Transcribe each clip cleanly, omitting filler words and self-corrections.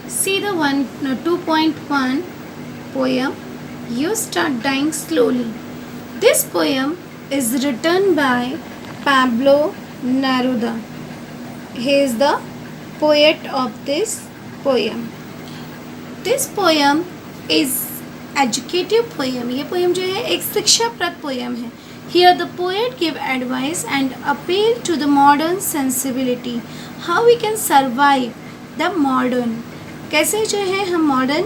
See the 2.1 poem, You Start Dying Slowly. This poem is written by Pablo Neruda. He is the poet of this poem. This poem is educative poem. ये poem जो है एक शिक्षाप्रद poem है. Here the poet give advice and appeal to the modern sensibility. How we can survive the modern. कैसे जो है हम मॉडर्न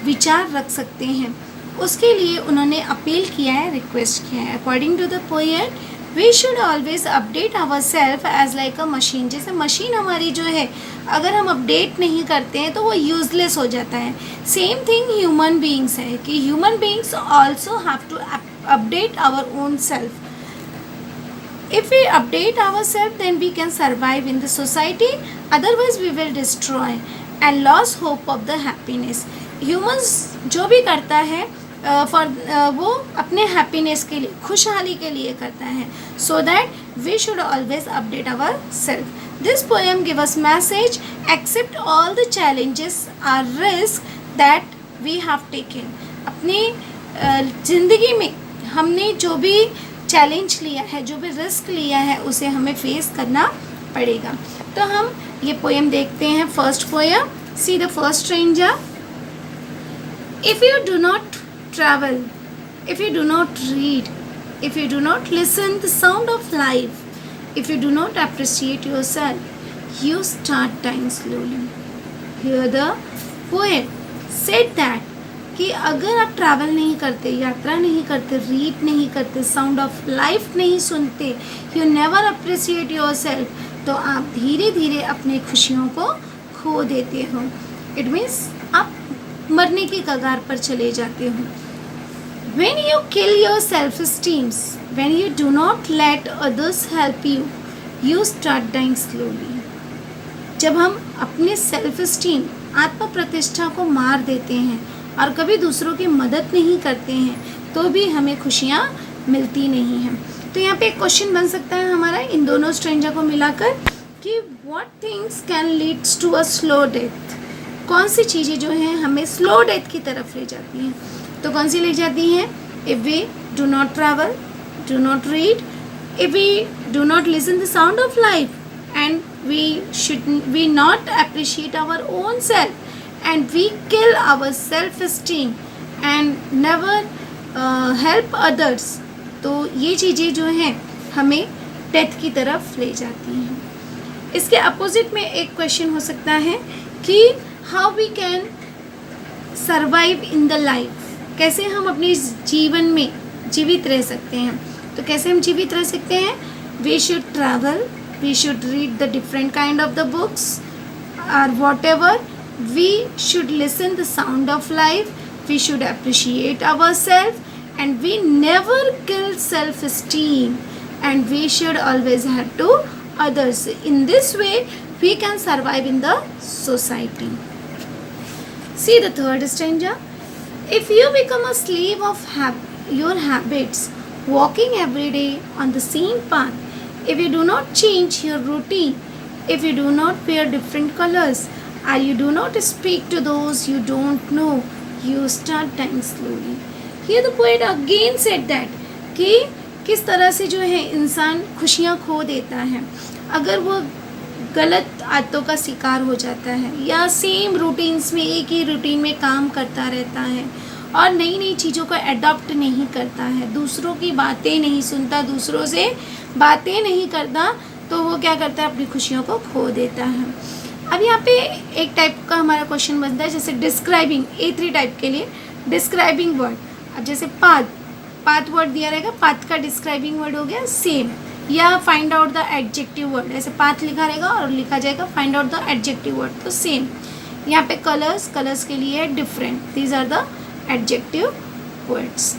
विचार रख सकते हैं, उसके लिए उन्होंने अपील किया है, रिक्वेस्ट किया है. According to the poet, we should always update our self as like a machine. जैसे मशीन हमारी जो है, अगर हम अपडेट नहीं करते हैं तो वो यूजलेस हो जाता है. सेम थिंग ह्यूमन बीइंग्स है कि human beings also have to update our own self. If we update ourselves, then we can survive in the society. Otherwise, we will destroy and lose hope of the happiness. Humans जो भी करता है वो अपने happiness के लिए, खुशहाली के लिए करता है. So that we should always update ourselves. This poem gives us message. Accept all the challenges or risks that we have taken. अपनी ज़िंदगी में हमने जो भी चैलेंज लिया है, जो भी रिस्क लिया है, उसे हमें फेस करना पड़ेगा. तो हम ये पोएम देखते हैं. First poem, see the first stranger. If you do not travel, if you do not read, if you do not listen the sound of life, if you do not appreciate your self, you start dying slowly. Here the poet said that कि अगर आप travel नहीं करते, यात्रा नहीं करते, read नहीं करते, साउंड ऑफ लाइफ नहीं सुनते, you never appreciate your self, तो आप धीरे धीरे अपने खुशियों को खो देते हो. इट मीन्स आप मरने की कगार पर चले जाते हो. When you kill your self esteems, when you do not let others help you, you start dying slowly. जब हम अपने सेल्फ स्टीम, आत्म प्रतिष्ठा को मार देते हैं और कभी दूसरों की मदद नहीं करते हैं, तो भी हमें खुशियाँ मिलती नहीं हैं. तो यहाँ पे एक क्वेश्चन बन सकता है हमारा इन दोनों स्ट्रेंजर को मिलाकर कि what things can leads to a slow death. कौन सी चीज़ें जो हैं हमें स्लो डेथ की तरफ ले जाती हैं. तो कौन सी ले जाती हैं? If we do not travel, do not read, if we do not listen the sound of life, and we not appreciate our own self, and we kill our self-esteem and never help others. तो ये चीज़ें जो हैं हमें death की तरफ ले जाती हैं. इसके अपोजिट में एक क्वेश्चन हो सकता है कि how we can survive in the life. कैसे हम अपने जीवन में जीवित रह सकते हैं. तो कैसे हम जीवित रह सकते हैं? We should travel, we should read the different kind of the books और whatever. We should listen the sound of life, we should appreciate ourselves, and we never kill self-esteem, and we should always help to others. In this way, we can survive in the society. See the third stanza. If you become a slave of your habits, walking every day on the same path, if you do not change your routine, if you do not wear different colors, and you do not speak to those you don't know, you start dying slowly. Here the poet again said that कि किस तरह से जो है इंसान खुशियाँ खो देता है अगर वो गलत आदतों का शिकार हो जाता है, या सेम रूटीन्स में, एक ही रूटीन में काम करता रहता है और नई नई चीज़ों को एडॉप्ट नहीं करता है, दूसरों की बातें नहीं सुनता, दूसरों से बातें नहीं करता, तो वो क्या करता है? अपनी खुशियों को खो देता है. अब यहाँ पे एक टाइप का हमारा क्वेश्चन बनता है, जैसे डिस्क्राइबिंग, A3 टाइप के लिए डिस्क्राइबिंग वर्ड. अब जैसे पाथ वर्ड दिया रहेगा, पाथ का डिस्क्राइबिंग वर्ड हो गया सेम, या find out the adjective word. ऐसे पाथ लिखा रहेगा और लिखा जाएगा find out the adjective word, तो सेम. यहाँ पे कलर्स के लिए different, these are the adjective words.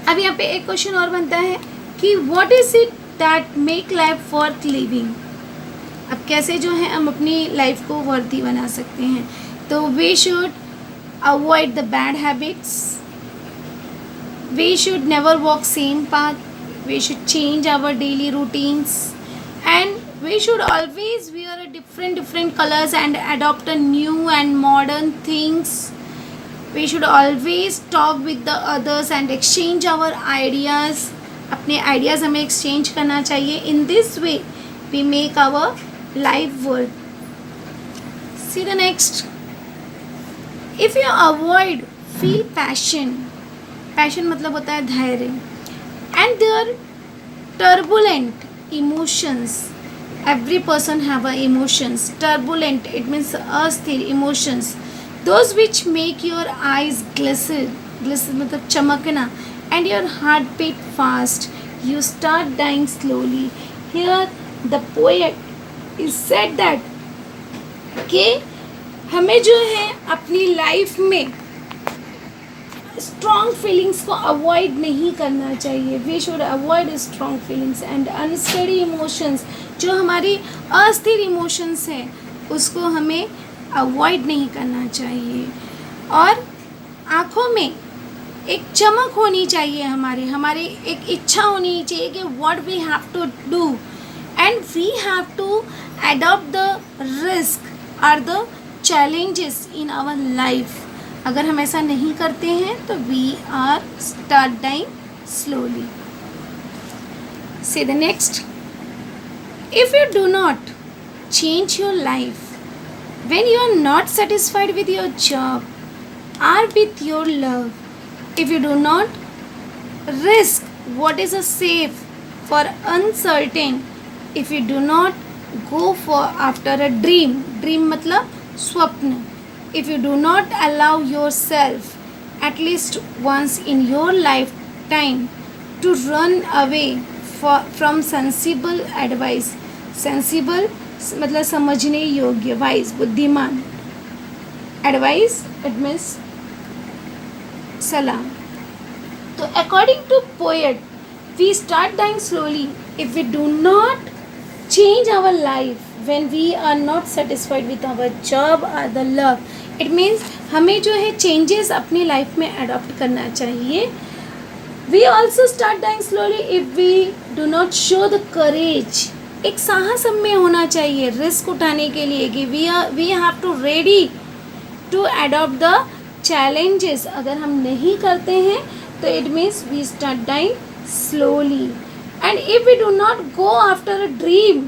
अब यहाँ पे एक क्वेश्चन और बनता है कि what is it that make life worth living. अब कैसे जो है हम अपनी लाइफ को वर्दी बना सकते हैं. तो we should avoid the bad habits, we should never walk same path, we should change our daily routines, and we should always wear a different colors and adopt a new and modern things. We should always talk with the others and exchange our ideas. अपने ideas हमें exchange करना चाहिए. In this way we make our life work. See the next. If you avoid feel passion. Passion मतलब होता है धैर्य. And their turbulent emotions. Every person have a emotions. Turbulent, it means अस्थिर emotions. Those which make your eyes glisten. Glisten मतलब चमकना. And your heart beat fast. You start dying slowly. Here the poet is said that कि हमें जो है अपनी life में strong feelings को avoid नहीं करना चाहिए. We should avoid strong feelings and unsteady emotions. जो हमारी अस्थिर इमोशंस हैं उसको हमें अवॉइड नहीं करना चाहिए. और आँखों में एक चमक होनी चाहिए. हमारी एक इच्छा होनी चाहिए कि what we have to do and we have to adopt the risk और the challenges in our life. अगर हम ऐसा नहीं करते हैं तो we are start dying slowly. See the next. If you do not change your life when you are not satisfied with your job or with your love, if you do not risk what is a safe for uncertain, if you do not go for after a dream मतलब स्वप्न, if you do not allow yourself at least once in your lifetime to run away from sensible advice. sensible मतलब समझने योग्य. Wise बुद्धिमान. Advice it means सलाह. तो according to poet we start dying slowly if we do not change our life when we are not satisfied with our job और the love. It means हमें जो है चेंजेस अपनी life में adopt करना चाहिए. We also start dying slowly if we do not show the courage. एक साहस हम में होना चाहिए रिस्क उठाने के लिए कि we have to ready to adopt the challenges. अगर हम नहीं करते हैं तो it means we start dying slowly. And if we do not go after a dream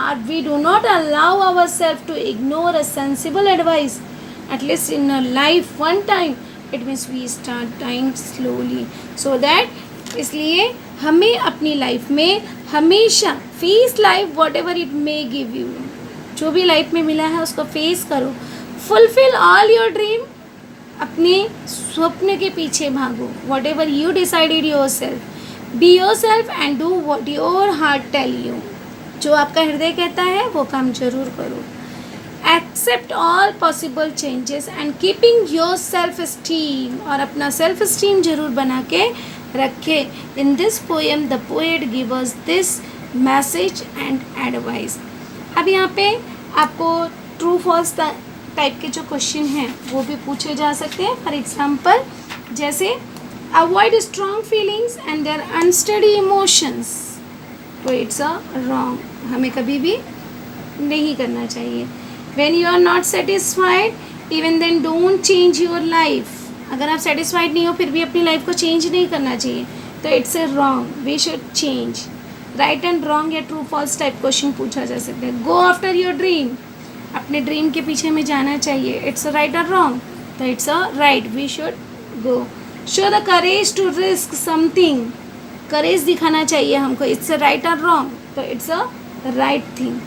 और we do not allow our self to ignore a sensible advice at least in a life one time, it means we start dying slowly. So that इसलिए हमें अपनी life में हमेशा face life whatever it may give you. जो भी life में मिला है उसको फेस करो. Fulfil all your dream. अपने स्वप्न के पीछे भागो. Whatever you decided yourself, be yourself and do what your heart tell you. जो आपका हृदय कहता है वो काम जरूर करो. Accept all possible changes and keeping your self esteem. और अपना सेल्फ स्टीम जरूर बना के रखे. In this poem the poet give us this message and advice. अब यहाँ पे आपको ट्रू फॉल्स टाइप के जो क्वेश्चन हैं वो भी पूछे जा सकते हैं. फॉर एग्जाम्पल जैसे avoid strong feelings and their unsteady emotions. तो इट्स अ रॉन्ग. हमें कभी भी नहीं करना चाहिए. When you are not satisfied even then don't change your life. अगर आप सेटिस्फाइड नहीं हो फिर भी अपनी लाइफ को चेंज नहीं करना चाहिए. तो it's a wrong. We should change. Right and wrong या ट्रू फॉल्स टाइप क्वेश्चन पूछा जा सकता है. Go after your dream. अपने ड्रीम के पीछे में जाना चाहिए. इट्स अ राइट और रॉन्ग. तो it's a right. We should go. Show the courage to risk something. Courage दिखाना चाहिए हमको. इट्स अ राइट और रॉन्ग. तो इट्स अ राइट थिंग.